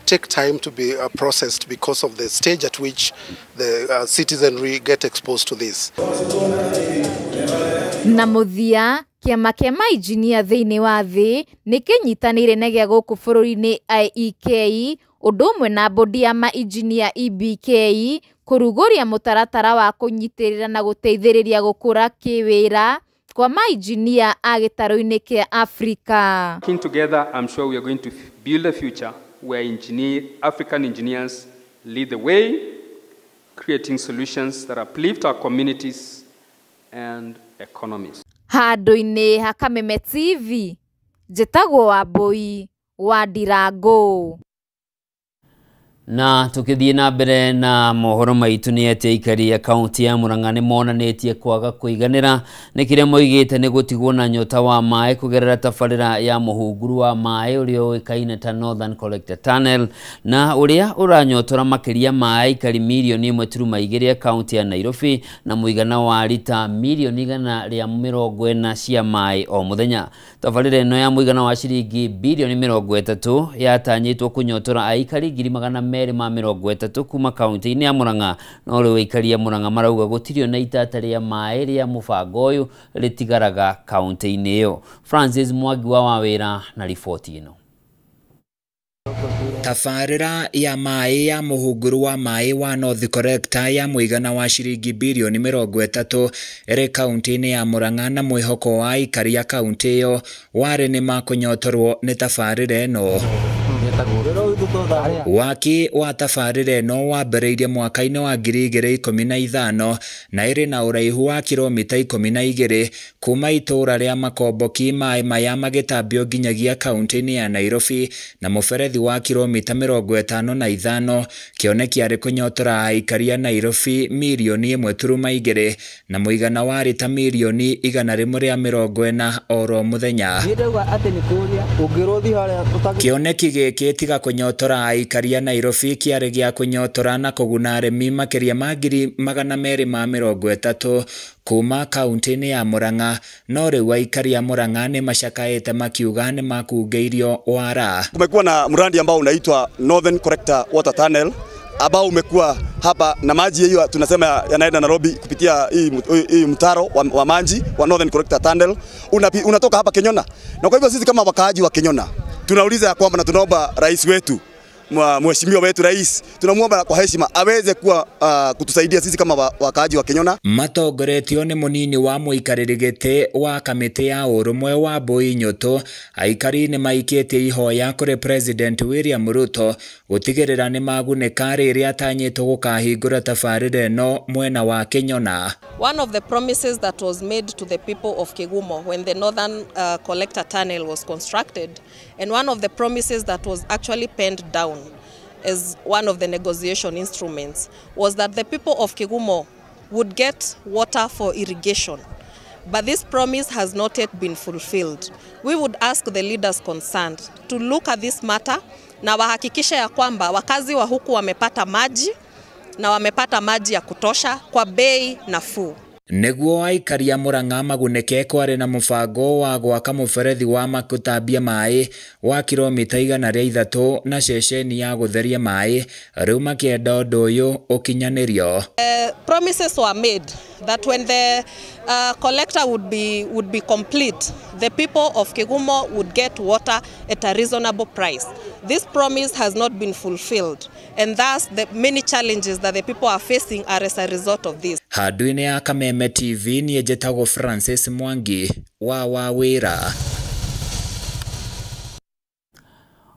take time to be processed because of the stage at which the citizenry get exposed to this. Na mũthia kĩama kĩa mainjinia thĩinĩ wa thĩ nĩ kĩnyitanĩire na gĩa gũkũ bũrũri-inĩ IEK ũndũ ũmwe na bodi ya mainjinia EBK kũrugũria mũtaratara wa kũnyitĩrĩra na gũteithĩrĩria gũkũra kĩwĩra kwa mainjinia a gĩtarũ-inĩ kĩa Afrika. Working together, I'm sure we are going to build a future where African engineers lead the way, creating solutions that uplift our communities and economies. Handũ-inĩ ha Kameme TV, njĩtagwo Wambui wa Ndirango. Na tukithie na mbere na mohoro maitu ni ati aikari ya kaunti ya Murang'a ni monanĩtie kwaga kũiganĩra nĩ kĩrĩa moigĩte nĩ gũtigwo na nyota wa maĩ kũgerera tabarĩra ya mũhunguru wa maĩ ũrĩa ũĩkaine ta Northern Collector Tunnel, na ũrĩa ũranyotora makĩria maĩ aikari milioni 1.2 ya kaunti ya Nairobi na mũigana wa lita milioni 140 cia maĩ o mũthenya. Tabarĩra ĩno ya mũigana wa ciringi bilioni 30 yatanyĩtwo kũnyotora aikari 230 kuma kaunti-inĩ ya Murang'a, no rĩu aikari ya Murang'a marauga gũtirio na itata rĩa maĩ rĩa mũbango ũyũ rĩtigaraga kaunti-inĩ ĩyo. Francis Mwangi wa Wawĩra na riboti ĩno. Tabarĩra ya maĩ ya mũhunguru wa maĩ wa North Collector ya mũigana wa ciringi bilioni 30 ĩrĩ kaunti-inĩ ya Murang'a na mwĩhoko wa aikari ya kaunti ĩyo warĩ nĩ makũnyotorwo nĩ tabarĩra ĩno. Waki wa tabarĩra ĩno wambĩrĩirie mwaka-inĩ wa 2015 na ĩrĩ na ũraihu wa kilomita 12 kuma itũra rĩa Makomboki maĩ maya magĩtambio nginyagia kaunti-inĩ ya Nairobi na mũberethi wa kilomita 55 kĩoneki arĩ kũnyotora aikari a Nairobi milioni 1.2 na mũigana wa rita milioni 140 oro mũthenya. Kĩoneki gĩkĩ tiga kũnyotora aikari a Nairobi kĩarĩ gĩa kũnyotora na kũguna arĩmi makĩria ma 230 kuma kaunti-inĩ ya Murang'a, no rĩu aikari a Murang'a nĩ macakaĩte makiuga nĩ makungĩirio wara. Kumekuwa na mradi ambao unaitwa Northern Collector Water Tunnel ambao umekuwa hapa na maji hiyo tunasema yanaenda Nairobi kupitia hii mtaro wa maji wa Northern Collector Tunnel unatoka hapa Kenyona. Na kwa hivyo sisi kama wakaaji wa Kenyona tunauliza ya kwamba na tunaomba rais wetu mheshimiwa wetu rais tunamuomba kwa heshima aweze kuwa kutusaidia sisi kama wakaaji wa Kenyona. Matongoretio nĩ mũnini wa mũikarĩri gĩtĩ wa kamĩtĩ ya ũrũmwe wa Mbũi Nyũtũ, aikari nĩ maikĩtie ihoya kũrĩ President William Ruto gũtigĩrĩra nĩ magunĩka rĩrĩa atanyĩtwo gũkahingũra tabarĩra ĩno mwena wa Kenyona. One of the promises that was made to the people of Kigumo when the Northern Collector Tunnel was constructed, and one of the promises that was actually penned down as one of the negotiation instruments, was that the people of Kigumo would get water for irrigation. But this promise has not yet been fulfilled. We would ask the leaders concerned to look at this matter na wahakikisha ya kwamba wakazi wa huku wamepata maji na wamepata maji ya kutosha kwa bei nafuu. Nĩguo aikari a Murang'a magunĩke kwarĩ na mũbango wa gwaka mũberethi wa gũtambia maĩ wa kilomita 103 na ceceni ya gũtheria maĩ, rĩu makĩenda ũndũ ũyũ ũkinyanĩrio. Promises were made that when the collector would be complete, the people of Kigumo would get water at a reasonable price. This promise has not been fulfilled, and thus the many challenges that the people are facing are as a result of this. Handũ-inĩ ya Kameme TV niĩ njĩtagwo Francis Mwangi wa Wawĩra.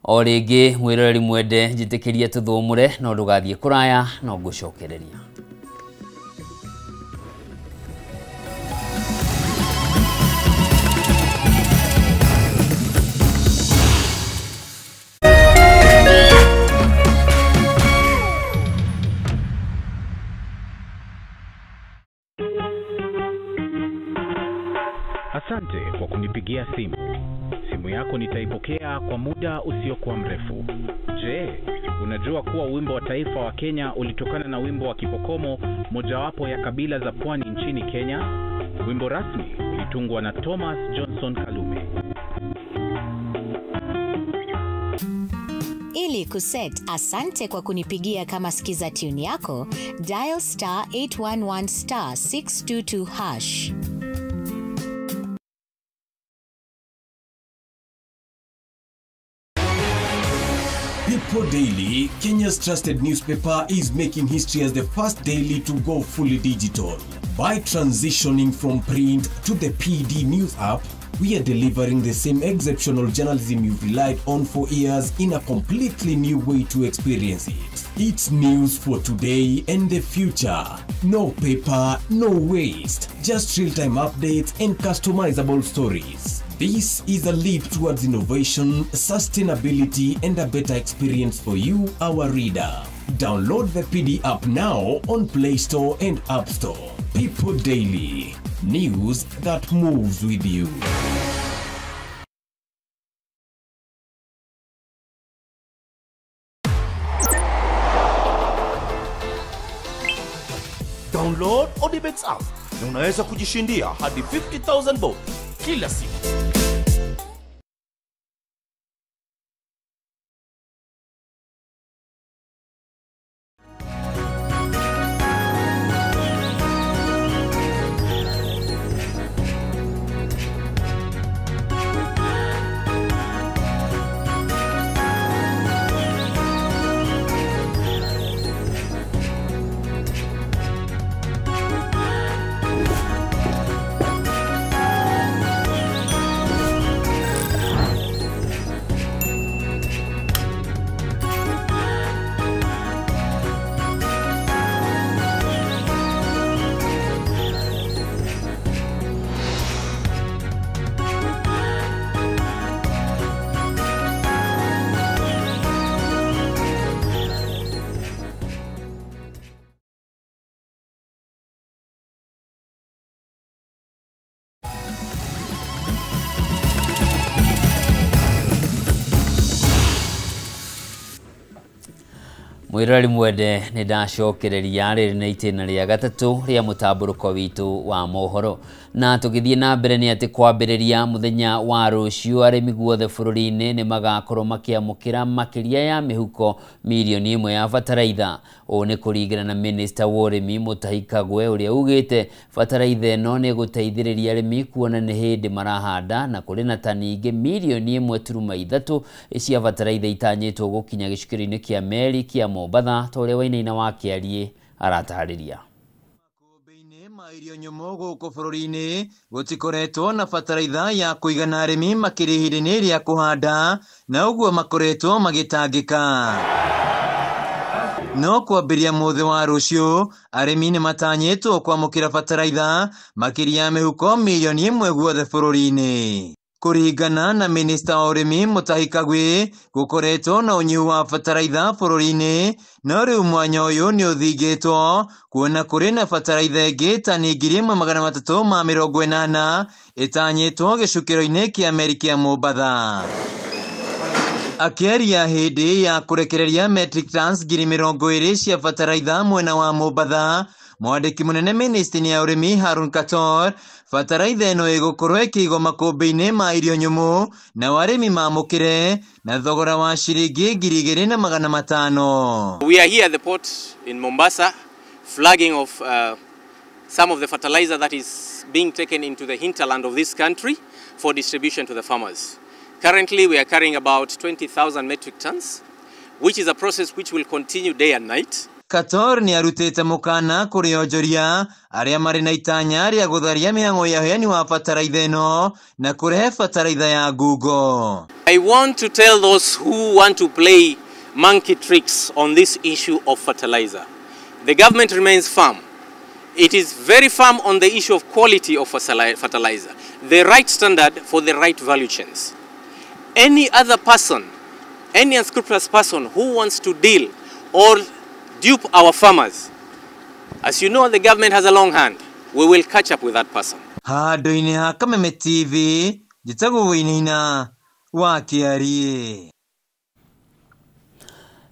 O rĩngĩ mwĩroreri mwende njĩtĩkĩrie tũthũmũre no ndũgathiĩ kũraya no ngũcokereria. Asante kwa kunipigia simu. Simu yako nitaipokea kwa muda usiokuwa mrefu. Je, unajua kuwa wimbo wa taifa wa Kenya ulitokana na wimbo wa Kipokomo, mojawapo ya kabila za pwani nchini Kenya? Wimbo rasmi ulitungwa na Thomas Johnson Kalume. Ili kuset asante kwa kunipigia kama skiza tune yako, dial *811 *622#. People Daily, Kenya's trusted newspaper, is making history as the first daily to go fully digital. By transitioning from print to the PD News app, we are delivering the same exceptional journalism you've relied on for years in a completely new way to experience it. It's news for today and the future. No paper, no waste. Just real-time updates and customizable stories. This is a leap towards innovation, sustainability, and a better experience for you, our reader. Download the PD app now on Play Store and App Store. People Daily. News that moves with you. Download Odibets app na unaweza kujishindia hadi 50,000 bob kila siku. Mwirori mwende nĩ ndacokereria rĩrĩ nĩ itĩna rĩa gatatũ rĩa mũtambũrũko witũ wa mohoro, na tũgĩthiĩ na mbere nĩ atĩ kwambĩrĩria mũthenya wa rũciũ arĩmi guothe bũrũri-inĩ nĩ magakorwo makĩamũkĩra makĩria ya mĩhuko mirioni 1 ya bataraitha. Ũũ nĩ kũringana na Minister wa ũrĩmi Mutahi Kagwe ũrĩa ugĩte bataraitha ĩno nĩ gũteithĩrĩria arĩmi kuona nĩ hĩndĩ marahanda, na kũrĩ na tani ingĩ mirioni 1.3 cia bataraitha itanyĩtwo gũkinya gĩcukĩro-inĩ kĩa meri kĩa Mombatha, tore Wainaina wa Kĩariĩ aratarĩria. Irio nyũmũ gũkũ bũrũri-inĩ gũtikoretwo na bataraitha ya kũigana arĩmi makĩria ihinda-inĩ rĩa kũhanda, na ũguo makoretwo magĩtangĩka. No kwambĩrĩria mũthĩ wa rũciũ arĩmi nĩ matanyĩtwo kwamũkĩra bataraitha makĩria ya mĩhuko mirioni 1 guothe bũrũri-inĩ. Kũringana na Minister wa ũrĩmi Mutahi Kagwe, gũkoretwo na ũnyihu wa bataraitha bũrũri-inĩ, no rĩu mwanya ũyũ nĩ ũthingĩtwo kuona kũrĩ na bataraitha ĩngĩ tani 1380 ĩtanyĩtwo gĩcukĩro-inĩ kĩa meri kĩa Mombatha. Akĩaria hĩndĩ ya kũrekereria metric tons 20,000 cia bataraitha mwena wa Mombatha, mwandĩki mũnene ministry ya ũrĩmi Harun Kator, bataraitha ĩno ĩgũkorwo ĩkĩigwo makũmbĩ-inĩ ma irio nyũmũ na arĩmi mamũkĩre na thogora wa ciringi 2,500. We are here at the port in Mombasa flagging of some of the fertilizer that is being taken into the hinterland of this country for distribution to the farmers. Currently we are carrying about 20,000 metric tons, which is a process which will continue day and night. Kator nĩ arutĩte mũkana kũrĩ onjoria arĩa marĩ na itanya rĩa gũtharia mĩhang'o ya ũheani wa bataraitha ĩno na kũrehe bataraitha ya ngungo. I want to tell those who want to play monkey tricks on this issue of fertilizer. The government remains firm. It is very firm on the issue of quality of fertilizer, the right standard for the right value chains. Any other person, any unscrupulous person who wants to deal or dupe our farmers, as you know, the government has a long hand. We will catch up with that person. Handũ-inĩ ha Kameme TV, njĩtagwo Wainaina wa Kĩariĩ.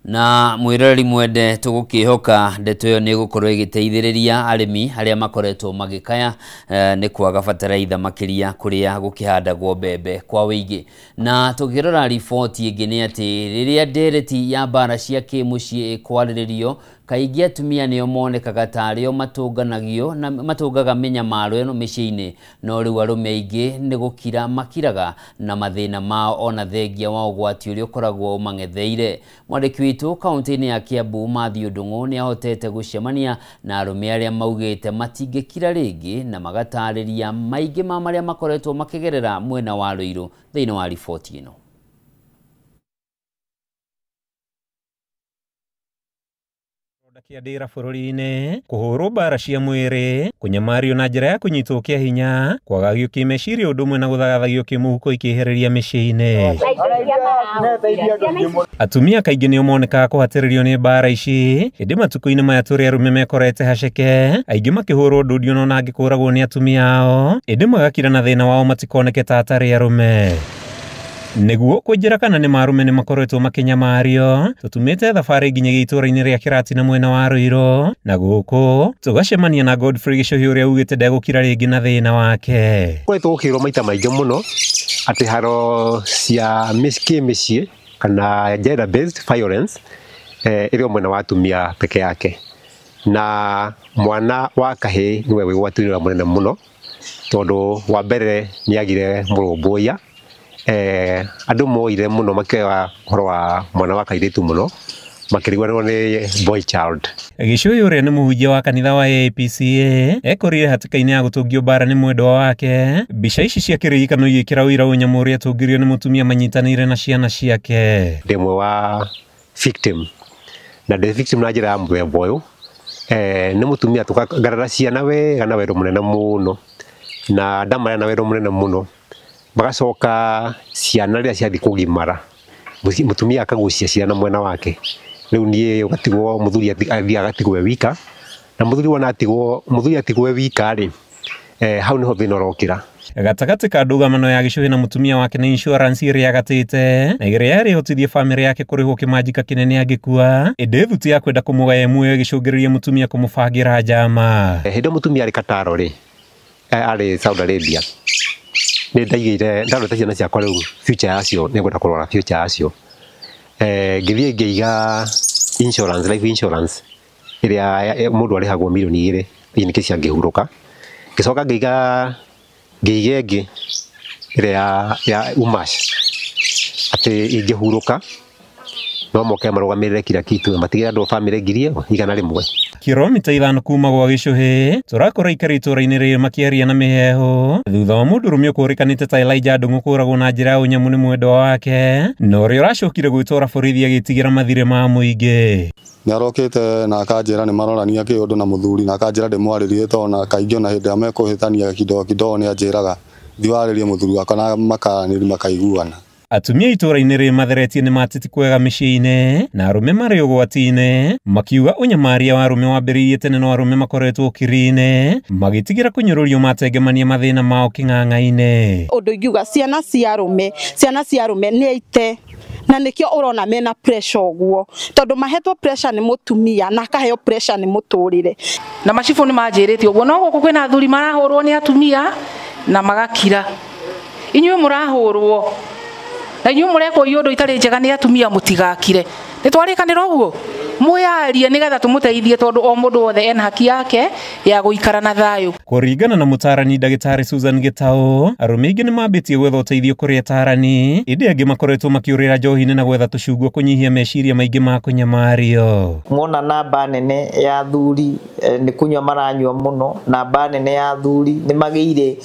Na mwirori mwende tũgũkĩhoka ndeto ĩyo nĩ gũkorwo ĩgĩteithĩrĩria arĩmi arĩa makoretwo magĩkaya nĩ kwaga bataraitha makĩria kũrĩa gũkĩhandagwo mbembe kwa wĩingĩ. Na tũkĩrora riboti ĩngĩ nĩ atĩ rĩrĩa ndereti ya mbara cia kĩmũciĩ kwarĩrĩrio, kaingĩ atumia nĩo monekaga tarĩo matũngaga mĩnyamaro ĩno mĩciĩ-inĩ, no rĩu arũme aingĩ nĩ gũkira makiraga na mathĩna mao ona thengia wa ũgwati ũrĩa ũkoragwo ũmang'etheire. Mwandĩki witũ kaunti-inĩ ya Kiambu Mathew Ndung'u nĩ ahotete gũcemania na arũme arĩa maugĩte matingĩkira rĩngĩ na magatarĩria maingĩ ma marĩa makoretwo makĩgerera mwena wa Rũirũ thĩinĩ wa riboti ĩno. Kĩandĩra bũrũri-inĩ, kũhũrwo mbara cia mwĩrĩ, kũnyamario na njĩra ya kũnyitwo kĩa hinya, kwagagio kĩmeciria ũndũ ũmwe na gũthagathagio kĩmũhuko ikĩehereria mĩciĩ-inĩ. Atumia kaingĩ nĩo monekaga kũhatĩrĩrio nĩ mbara ici, ĩndĩ matukũ-inĩ maya tũrĩa arũme mekorete haceke, aingĩ makĩhũrwo ndũndi ona angĩkũragwo nĩ atumia ao, ĩndĩ magakira na thĩna wao matikoneke ta atarĩ arũme. Nĩguo kũnjĩra kana nĩ marume nĩ makoretwo makĩnyamario, tũtumĩte thabarĩ nginya itũũra-inĩ rĩa Kĩratina mwena wa Rũirũ, na gũkũ tũgacemania na Godfrey Gĩcũhĩ ũrĩa ugĩte ndegũkira rĩngĩ na thĩna wake. Koretwo gũkĩrwo maita maingĩ mũno atĩ haro cia kĩmĩciĩ kana gender based violence ĩrĩ mwena wa atumia peke yake, na mwana wa kahĩĩ nĩwe wĩ ũgwati-inĩ mũnene mũno, tondũ wa mbere nĩagire mũrũmbũiya. Andũ moire mũno makĩoya ũhoro wa mwana wa kairĩtu mũno makĩriguanĩrwo nĩ boy child. Gĩcũhĩ ũrĩa nĩ mũhunjia wa kanitha wa APCA ekorire hatĩka-inĩ ya gũtũngio mbara nĩ mwendwa wake. Mbica ici cia kĩririkano igĩkĩra ũira ũnyamũ ũrĩa atũngirio nĩ mũtumia manyitanĩire na ciana ciake. Ndĩmwe wa victim na ndĩ victim na njĩra ya mũthemba ũyũ, nĩ mũtumia tũkagarara ciana wega na wendo mũnene mũno, na ndamarĩa na wendo mũnene mũno, magacoka ciana rĩrĩa ciathiĩ kũgimara mũtumia akagucia ciana mwena wake. Rĩu niĩ ũgatigwo mũthuri agatigwo e wika, na mũthuri atigwo e wika rĩ, hau nĩho thĩna ũrokĩra. Gatagati ka ndũgamano ya gĩcũhĩ na mũtumia wake na insurance iria gatĩte na iria yarĩhotithie famĩlĩ yake kũrĩhwo kĩmanjĩka kĩnene angĩkua ĩndĩ thuti ya kwenda kũmũgaya muoyo gĩcũngĩrĩria mũtumia kũmũbangĩra njama. Hĩndĩ mũtumia arĩ Kataro rĩ arĩ Saudi Arabia nĩ ndaigĩire ndarota ciana ciakwa rĩu future yacio nĩ ngwenda kũrora future yacio ngĩthiĩ ngĩiga insurance life insurance ĩrĩa mũndũ arĩhagwo milioni 2 in case angĩhurũka ngĩcoka ngĩiga ĩngĩ ĩrĩa ya Umash atĩ ingĩhurũka no moke marũgamĩrĩre kila kitu matigĩra andũ famĩlĩ ngirie 100 Kilomita 5 kuma gwa gĩcũhĩ tũrakora ikari itũra-inĩ rĩrĩ makĩaria na mĩheho thutha wa mũndũrũme ũkũrĩkanĩte ta Elijah Ndung'u kũragwo na njĩra ya ũnyamu nĩ mwendwa wake na ũrĩa ũracokire gwĩtwara borithi agĩtigĩra mathirĩ ma mũingĩ. Nĩ arokĩte na akanjĩra nĩ marorania kĩũndũ na mũthuri na akanjĩra ndĩmwarĩrie tondũ kaingĩ ona hĩndĩ ya mekũhĩtania kidogo nĩ anjĩraga thiwarĩrie mũthuri wakwa na makaranĩria makaiguana. Atumia itũra-inĩ rĩ matheretie nĩ matĩti kwega mĩciĩ-inĩ na arũme marĩ ũgwati-inĩ makiuga ũnyamaria wa arũme wambĩrĩirie tene no arũme makoretwo ũkiri-inĩ magĩtigĩra kũnyũrũrio matengemania mathĩna mao kĩng'ang'a-inĩ. Ũndũ ingiuga ciana cia arũme nĩ aite na nĩkĩo ũrona mena pressure ũguo tondũ mahetwo pressure nĩ mũtumia na akaheo pressure nĩ mũtũrĩre. Na macibũ nĩ manjĩrĩte ũguo no gũkũ kwĩna athuri marahũrwo nĩ atumia na magakira. Inyuĩ mũrahũrwo na inyuĩ mũrekwo iũndũ itarĩ njega nĩ atumia mũtigakire. Nĩ twarĩkanĩra ũguo mwĩyarie nĩgetha tũmũteithie tondũ o mũndũ wothe ena haki yake ya gũikara na thayũ. Kũringana na mũtarani ndagĩtarĩ Susan Gitau arũme aingĩ nĩ mambĩtie gwetha ũteithio kũrĩ atarani ĩndĩ angĩ makoretwo makĩũrĩra njohi-inĩ na gwetha tũcungwo kũnyihia meciria maingĩ ma kũnyamario. Mwona namba nene ya athuri nĩ kũnyua maranyua mũno, namba nene ya athuri nĩ magĩire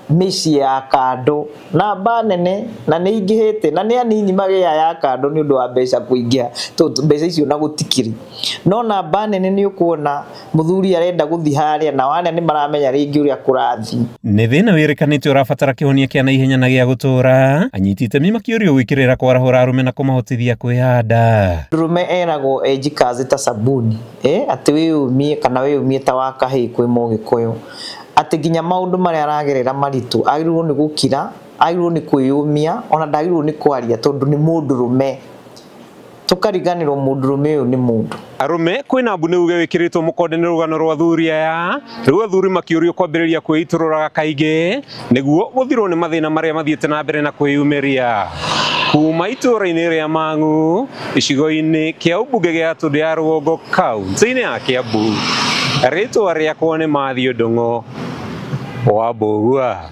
mĩciĩ ya kando, namba nene na nĩ ingĩhĩte na nĩ anini magĩa ya kando nĩ ũndũ wa mbeca kũingĩha tondũ mbeca icio na gũtikiri. No namba nene nĩ ũkuona mũthuri arenda gũthiĩ harĩa na wale nĩ maramenya rĩngĩ ũrĩa kũrathiĩ. Nĩ thĩna wĩrĩkanĩte ũrabatara kĩhonia kĩa naihenya na gĩa gũtũra anyiti itemi makĩũrio gwĩkĩrĩra kwarahũra arũme na kũmahotithia kwĩhanda. Ndũrũme eragwo ejikaze ta sabuni atĩ wĩyumie kana wĩyumie ta wa kahĩĩ kwĩ Mũgĩkũyũ atĩ nginya maũndũ marĩa aragerera maritũ agĩrĩirwo nĩ gũkira, agĩrĩirwo nĩ kwĩyũmia ona ndagĩrĩirwo nĩ kwaria tondũ nĩ mũndũrũme. Tukariganĩrwo mũndũrũme ũyũ nĩ mũndũ. Arũme kwĩna mbu nĩ uge wĩkĩrĩtwo mũkonde nĩ rũgano rwa athuri aya rĩu athuri makĩũrio kwambĩrĩria kwĩitũrũraga kaingĩ nĩguo gũthirwo nĩ mathĩna marĩa mathiĩte na mbere na kwĩyumĩria. Kuma itũra-inĩ rĩa Mang'u gĩcigo-inĩ kĩa ũmbunge gĩa Tũndũ ya Rũgongo kaunti-inĩ ya Kiambu rĩtwa rĩakwa nĩ Mathiũ Ndung'u wa Mbũgua.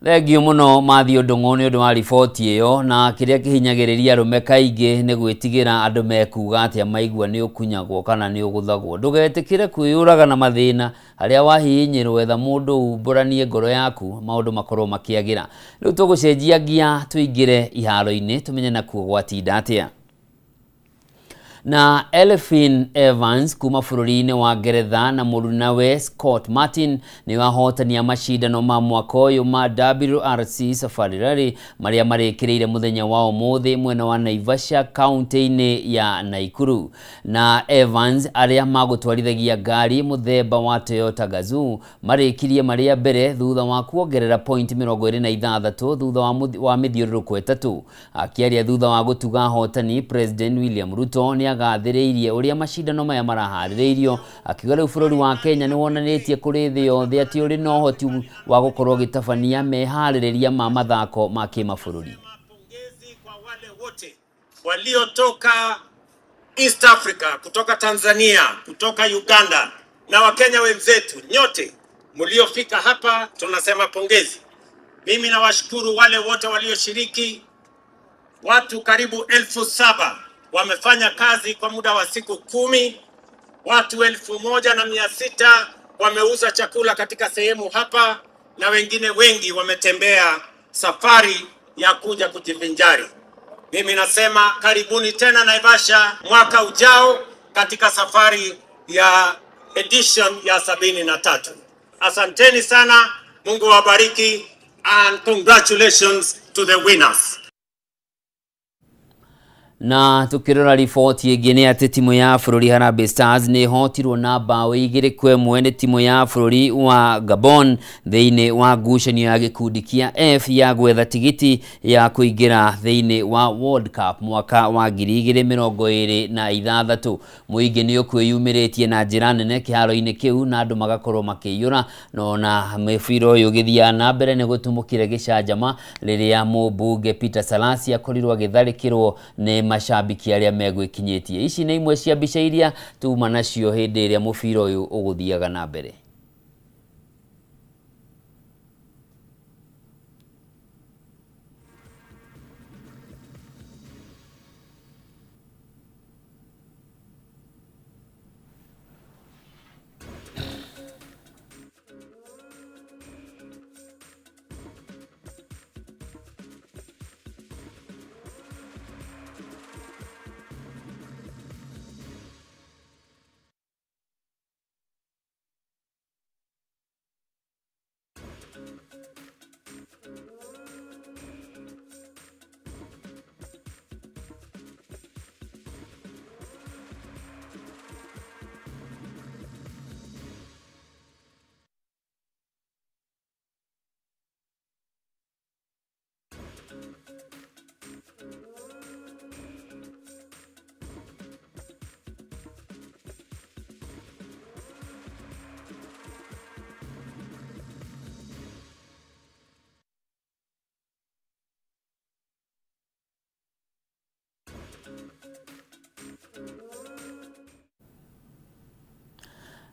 Thengio mũno Mathiũ Ndung'u nĩ ũndũ wa riboti ĩyo na kĩrĩa kĩhinyagĩrĩria arũme kaingĩ nĩ gwĩtigĩra andũ mekuga atĩ maigua nĩ ũkunyagwo kana nĩ ũgũthagwo. Ndũgetĩkĩre kwĩyũraga na mathĩna harĩa wahihinyĩrwo etha mũndũ umbũranie ngoro yaku maũndũ makorwo makĩagĩra. Rĩu tũgũcenjia ngia tũingĩre iharo-inĩ tũmenye nakuo gwatinda atĩa. Na Elfin Evans kuma bũrũri-inĩ wa Ngeretha na mũrunawe Scott Martin nĩ wahotania macindano ma mwaka ũyũ ma WRC Safari Rally marĩa marĩkĩrĩire mũthenya wa ũmũthĩ mwena wa Naivasha kaunti-inĩ ya Naikuru. Na Evans arĩa magũtwarithagia ngari mũthemba wa Toyota Gazoo marĩkirie marĩa mbere thutha wa kuongerera point 26 thutha wa mĩthiũrũrũko 3. Akĩaria thutha wa gũtuga hotani President William Ruto nĩ agathĩrĩirie ũrĩa macindano maya maraharĩrĩirio akiuga rĩu bũrũri wa Kenya nĩ wonanĩtie kũrĩ thĩ yothe atĩ ũrĩ na ũhoti wa gũkorwo gĩtabania meharĩrĩria ma mathako ma kĩmabũrũri. Pongezi kwa wale wote waliotoka East Africa, kutoka Tanzania, kutoka Uganda na Wakenya wenzetu nyote mliofika hapa, tunasema pongezi. Mimi nawashukuru wale wote walioshiriki, watu karibu 7,000 wamefanya kazi kwa muda wa siku 10. Watu 1,600 wameuza chakula katika sehemu hapa na wengine wengi wametembea safari ya kuja kujivinjari. Mimi nasema karibuni tena Naivasha mwaka ujao katika safari ya edition ya 73. Asanteni sana Mungu awabariki and congratulations to the winners. Na tukirora riboti ĩngĩ nĩ atĩ timu ya bũrũri Harambee Stars nĩ hotirwo na mbaũ 2-1 nĩ timu ya bũrũri wa Gabon thĩinĩ wa ngucanio ya gĩkundi kĩa F ya gwetha tigiti ya kũingĩra thĩinĩ wa World Cup mwaka wa 2026. Mũingĩ nĩ ũkwĩyumĩrĩtie na njĩra nene kĩharo-inĩ kĩu na andũ magakorwo makĩiyũra, na mũbira ũyũ ũgĩthiaga na mbere nĩ gũtumũkire gĩcanjama rĩrĩa mũmbunge Peter Salasya akorirwo agĩtharĩkĩrwo nĩ mashabiki arĩa megwĩkinyĩtie. Ici nĩ imwe cia mbica iria tuma nacio hĩndĩ ĩrĩa mũbira ũyũ ũgũthiaga na mbere.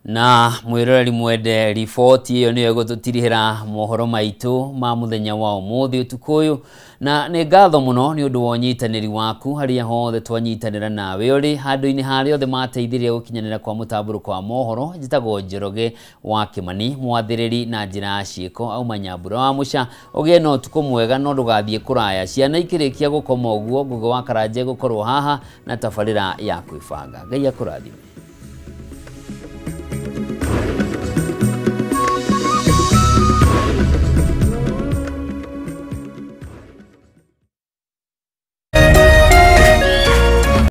Na mwiroreri mwende riboti iyo niyo gututirihira mohoro maitu ma muthenya wa umuthi utuku uyu, na ni ngatho muno ni undu wa unyitaniri waku haria hothe twanyitanira nawe uri handu-ini haria othe mateithirie gukinyanira kwa mutamburuko wa mohoro. Njitagwo Njoroge wa Kimani, mwathiriri na njira ya ciiko auma Nyambura wa Musha. Ugie no utuku mwega no ndugathie kuraya, ciana ikirikia gukoma uguo Ngugi wa Karanja gukorwo haha na tabarira ya kwibanga. Ngai akurathime.